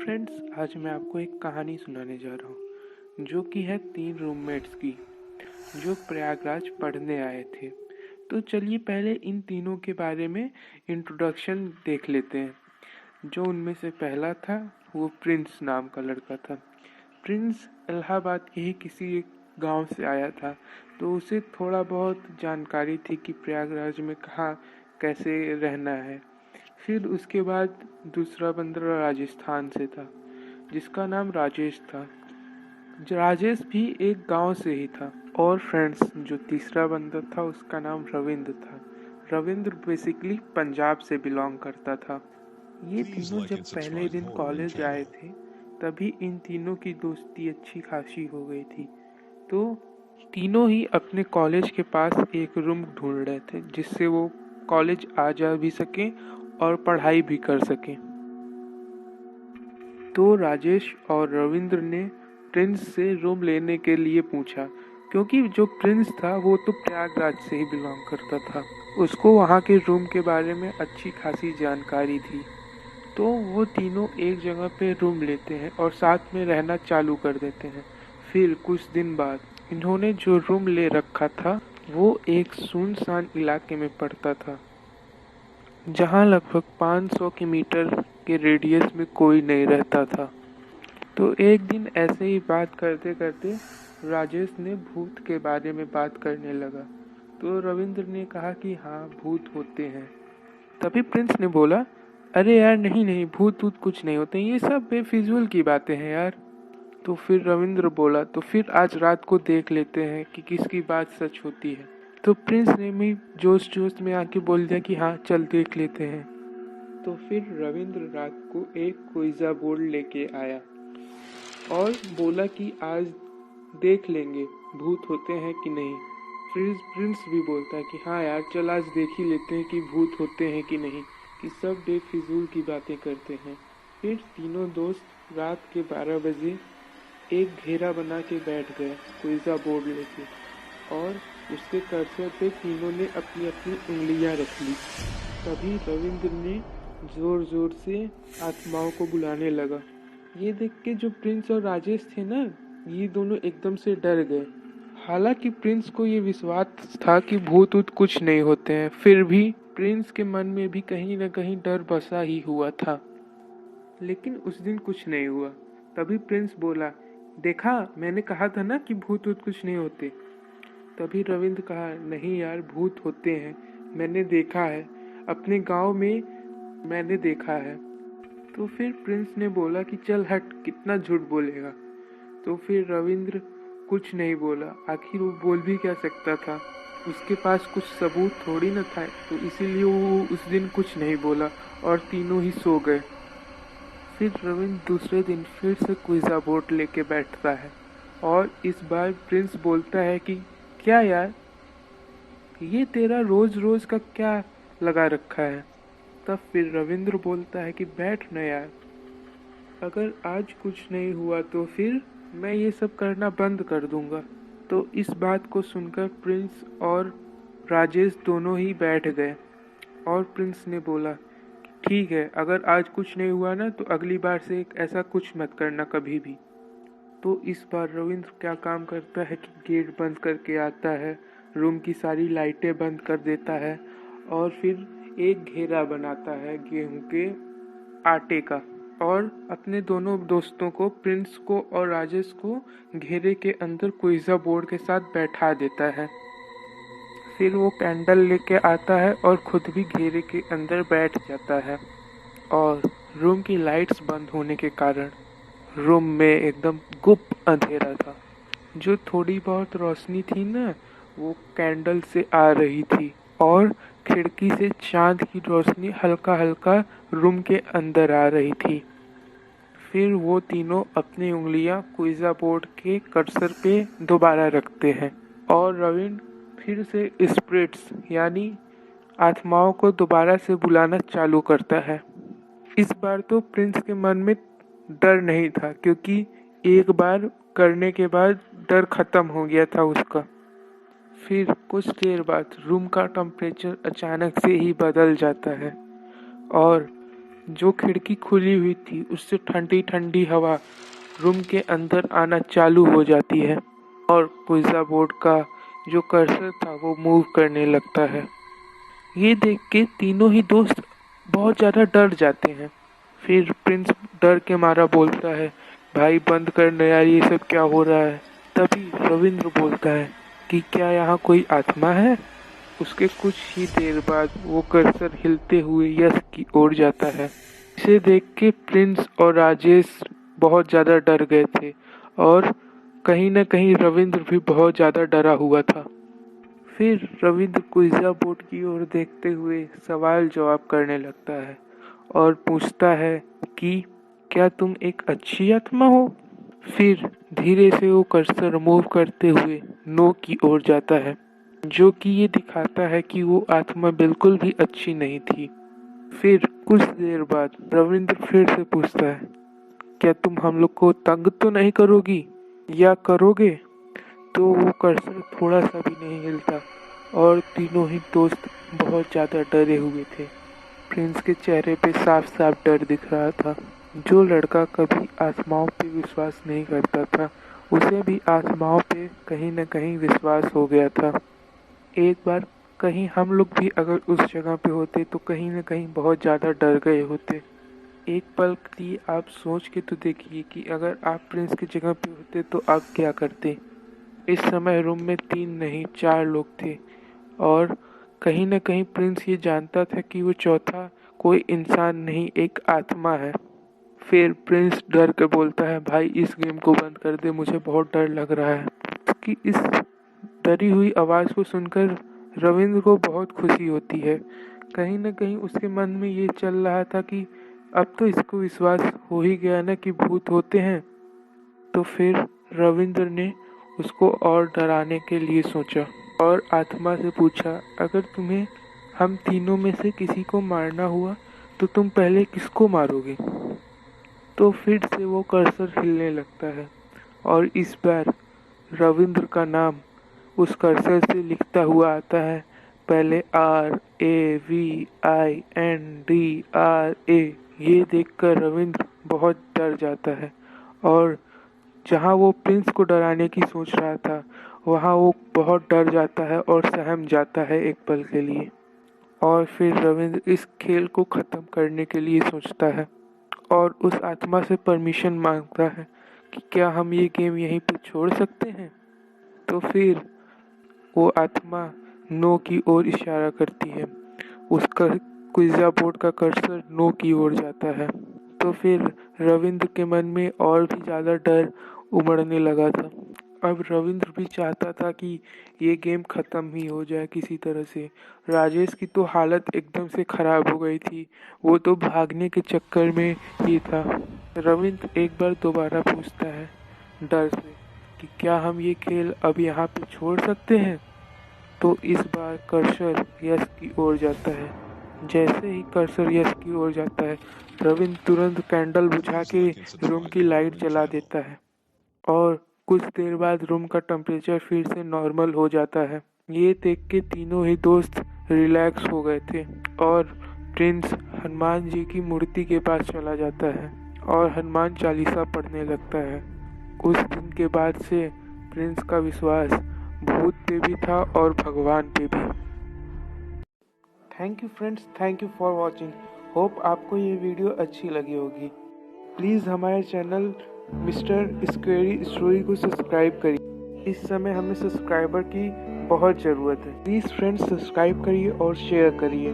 Friends, आज मैं आपको एक कहानी सुनाने जा रहा हूँ जो कि है 3 रूममेट्स की जो प्रयागराज पढ़ने आए थे। तो चलिए पहले इन तीनों के बारे में इंट्रोडक्शन देख लेते हैं। जो उनमें से पहला था वो प्रिंस नाम का लड़का था। प्रिंस इलाहाबाद के ही किसी एक गांव से आया था, तो उसे थोड़ा बहुत जानकारी थी कि प्रयागराज में कहाँ कैसे रहना है। फिर उसके बाद दूसरा बंदा राजस्थान से था जिसका नाम राजेश था। राजेश भी एक गांव से ही था। और फ्रेंड्स, जो तीसरा बंदा था उसका नाम रविंद्र था। रविंद्र बेसिकली पंजाब से बिलोंग करता था। ये तीनों जब पहले दिन कॉलेज आए थे तभी इन तीनों की दोस्ती अच्छी खासी हो गई थी। तो तीनों ही अपने कॉलेज के पास एक रूम ढूंढ रहे थे जिससे वो कॉलेज आ जा भी सकें और पढ़ाई भी कर सकें। तो राजेश और रविंद्र ने प्रिंस से रूम लेने के लिए पूछा, क्योंकि जो प्रिंस था वो तो प्रयागराज से ही बिलोंग करता था। उसको वहाँ के रूम के बारे में अच्छी खासी जानकारी थी। तो वो तीनों एक जगह पे रूम लेते हैं और साथ में रहना चालू कर देते हैं। फिर कुछ दिन बाद इन्होंने जो रूम ले रखा था वो एक सुनसान इलाके में पड़ता था, जहाँ लगभग 500 मीटर के रेडियस में कोई नहीं रहता था। तो एक दिन ऐसे ही बात करते करते राजेश ने भूत के बारे में बात करने लगा। तो रविंद्र ने कहा कि हाँ, भूत होते हैं। तभी प्रिंस ने बोला, अरे यार नहीं नहीं, भूत वूत कुछ नहीं होते, ये सब बेफिजूल की बातें हैं यार। तो फिर रविंद्र बोला, तो फिर आज रात को देख लेते हैं कि किसकी बात सच होती है। तो प्रिंस ने भी जोश जोश में आके बोल दिया कि हाँ चल देख लेते हैं। तो फिर रविंद्र रात को एक क्विज़ा बोर्ड लेके आया और बोला कि आज देख लेंगे भूत होते हैं कि नहीं। फिर प्रिंस भी बोलता है कि हाँ यार चल आज देख ही लेते हैं कि भूत होते हैं कि नहीं, कि सब बेफिजूल की बातें करते हैं। फिर तीनों दोस्त रात के 12 बजे एक घेरा बना के बैठ गए क्विज़ा बोर्ड लेके, और उसके कर्सर पे तीनों ने अपनी अपनी उंगलियां रख ली। तभी रविंद्र ने जोर जोर से आत्माओं को बुलाने लगा। ये देख के जो प्रिंस और राजेश थे ना, ये दोनों एकदम से डर गए। हालांकि प्रिंस को ये विश्वास था कि भूत ऊत कुछ नहीं होते हैं, फिर भी प्रिंस के मन में भी कहीं न कहीं डर बसा ही हुआ था। लेकिन उस दिन कुछ नहीं हुआ। तभी प्रिंस बोला, देखा मैंने कहा था ना कि भूत ऊत कुछ नहीं होते। तभी रविंद्र कहा, नहीं यार भूत होते हैं, मैंने देखा है, अपने गांव में मैंने देखा है। तो फिर प्रिंस ने बोला कि चल हट, कितना झूठ बोलेगा। तो फिर रविंद्र कुछ नहीं बोला, आखिर वो बोल भी क्या सकता था, उसके पास कुछ सबूत थोड़ी न था। तो इसीलिए वो उस दिन कुछ नहीं बोला और तीनों ही सो गए। फिर रविंद्र दूसरे दिन फिर से क्विज़ा बोर्ड लेके बैठता है और इस बार प्रिंस बोलता है कि क्या यार, ये तेरा रोज रोज का क्या लगा रखा है। तब फिर रविंद्र बोलता है कि बैठ न यार, अगर आज कुछ नहीं हुआ तो फिर मैं ये सब करना बंद कर दूंगा। तो इस बात को सुनकर प्रिंस और राजेश दोनों ही बैठ गए और प्रिंस ने बोला, ठीक है, अगर आज कुछ नहीं हुआ ना तो अगली बार से ऐसा कुछ मत करना कभी भी। तो इस बार रविंद्र क्या काम करता है कि गेट बंद करके आता है, रूम की सारी लाइटें बंद कर देता है और फिर एक घेरा बनाता है गेहूं के आटे का, और अपने दोनों दोस्तों को, प्रिंस को और राजेश को, घेरे के अंदर क्विज़ा बोर्ड के साथ बैठा देता है। फिर वो कैंडल लेके आता है और खुद भी घेरे के अंदर बैठ जाता है। और रूम की लाइट्स बंद होने के कारण रूम में एकदम गुप्त अंधेरा था। जो थोड़ी बहुत रोशनी थी ना, वो कैंडल से आ रही थी और खिड़की से चांद की रोशनी हल्का हल्का रूम के अंदर आ रही थी। फिर वो तीनों अपनी उंगलियां क्विज़ा बोर्ड के कर्सर पे दोबारा रखते हैं और रविंद्र फिर से स्पिरिट्स यानी आत्माओं को दोबारा से बुलाना चालू करता है। इस बार तो प्रिंस के मन में डर नहीं था, क्योंकि एक बार करने के बाद डर खत्म हो गया था उसका। फिर कुछ देर बाद रूम का टेम्परेचर अचानक से ही बदल जाता है और जो खिड़की खुली हुई थी उससे ठंडी ठंडी हवा रूम के अंदर आना चालू हो जाती है और पिज़्ज़ा बोर्ड का जो कर्सर था वो मूव करने लगता है। ये देख के तीनों ही दोस्त बहुत ज़्यादा डर जाते हैं। फिर प्रिंस डर के मारा बोलता है, भाई बंद करना यार, ये सब क्या हो रहा है। तभी रविंद्र बोलता है कि क्या यहाँ कोई आत्मा है। उसके कुछ ही देर बाद वो कर्सर हिलते हुए यश की ओर जाता है। इसे देख के प्रिंस और राजेश बहुत ज़्यादा डर गए थे और कहीं न कहीं रविंद्र भी बहुत ज़्यादा डरा हुआ था। फिर रविंद्र पिज़्ज़ा बोर्ड की ओर देखते हुए सवाल जवाब करने लगता है और पूछता है कि क्या तुम एक अच्छी आत्मा हो। फिर धीरे से वो कर्सर मूव करते हुए नो की ओर जाता है, जो कि ये दिखाता है कि वो आत्मा बिल्कुल भी अच्छी नहीं थी। फिर कुछ देर बाद रविंद्र फिर से पूछता है, क्या तुम हम लोग को तंग तो नहीं करोगी या करोगे। तो वो कर्सर थोड़ा सा भी नहीं हिलता और तीनों ही दोस्त बहुत ज़्यादा डरे हुए थे। प्रिंस के चेहरे पे साफ साफ डर दिख रहा था। जो लड़का कभी आत्माओं पे विश्वास नहीं करता था, उसे भी आत्माओं पे कहीं न कहीं विश्वास हो गया था। एक बार कहीं हम लोग भी अगर उस जगह पे होते तो कहीं न कहीं बहुत ज़्यादा डर गए होते। एक पल के लिए आप सोच के तो देखिए कि अगर आप प्रिंस की जगह पे होते तो आप क्या करते। इस समय रूम में 3 नहीं 4 लोग थे और कहीं न कहीं प्रिंस ये जानता था कि वो चौथा कोई इंसान नहीं, एक आत्मा है। फिर प्रिंस डर के बोलता है, भाई इस गेम को बंद कर दे, मुझे बहुत डर लग रहा है। उसकी इस डरी हुई आवाज़ को सुनकर रविंद्र को बहुत खुशी होती है। कहीं न कहीं उसके मन में ये चल रहा था कि अब तो इसको विश्वास हो ही गया ना कि भूत होते हैं। तो फिर रविंद्र ने उसको और डराने के लिए सोचा और आत्मा से पूछा, अगर तुम्हें हम तीनों में से किसी को मारना हुआ तो तुम पहले किसको मारोगे। तो फिर से वो कर्सर हिलने लगता है और इस बार रविंद्र का नाम उस कर्सर से लिखता हुआ आता है। पहले RAVINDRA। ये देखकर रविंद्र बहुत डर जाता है और जहाँ वो प्रिंस को डराने की सोच रहा था वहाँ वो बहुत डर जाता है और सहम जाता है एक पल के लिए। और फिर रविंद्र इस खेल को ख़त्म करने के लिए सोचता है और उस आत्मा से परमिशन मांगता है कि क्या हम ये गेम यहीं पे छोड़ सकते हैं। तो फिर वो आत्मा नो की ओर इशारा करती है। उसका पिज़्ज़ा बोर्ड का कर्सर नो की ओर जाता है। तो फिर रविंद्र के मन में और भी ज़्यादा डर उमड़ने लगा था। अब रविंद्र भी चाहता था कि ये गेम ख़त्म ही हो जाए किसी तरह से। राजेश की तो हालत एकदम से ख़राब हो गई थी, वो तो भागने के चक्कर में ही था। रविंद्र एक बार दोबारा पूछता है डर से कि क्या हम ये खेल अब यहाँ पे छोड़ सकते हैं। तो इस बार कर्सर यश की ओर जाता है। जैसे ही कर्सर यश की ओर जाता है, रविंद्र तुरंत कैंडल बुझा के रूम की लाइट जला देता है और कुछ देर बाद रूम का टेम्परेचर फिर से नॉर्मल हो जाता है। ये देख के तीनों ही दोस्त रिलैक्स हो गए थे और प्रिंस हनुमान जी की मूर्ति के पास चला जाता है और हनुमान चालीसा पढ़ने लगता है। उस दिन के बाद से प्रिंस का विश्वास भूत पे भी था और भगवान पे भी। Thank you friends, thank you for watching. Hope आपको ये वीडियो अच्छी लगी होगी। प्लीज़ हमारे चैनल मिस्टर स्क्वेरी स्टोरी को सब्सक्राइब करिए। इस समय हमें सब्सक्राइबर की बहुत ज़रूरत है। प्लीज़ फ्रेंड्स सब्सक्राइब करिए और शेयर करिए।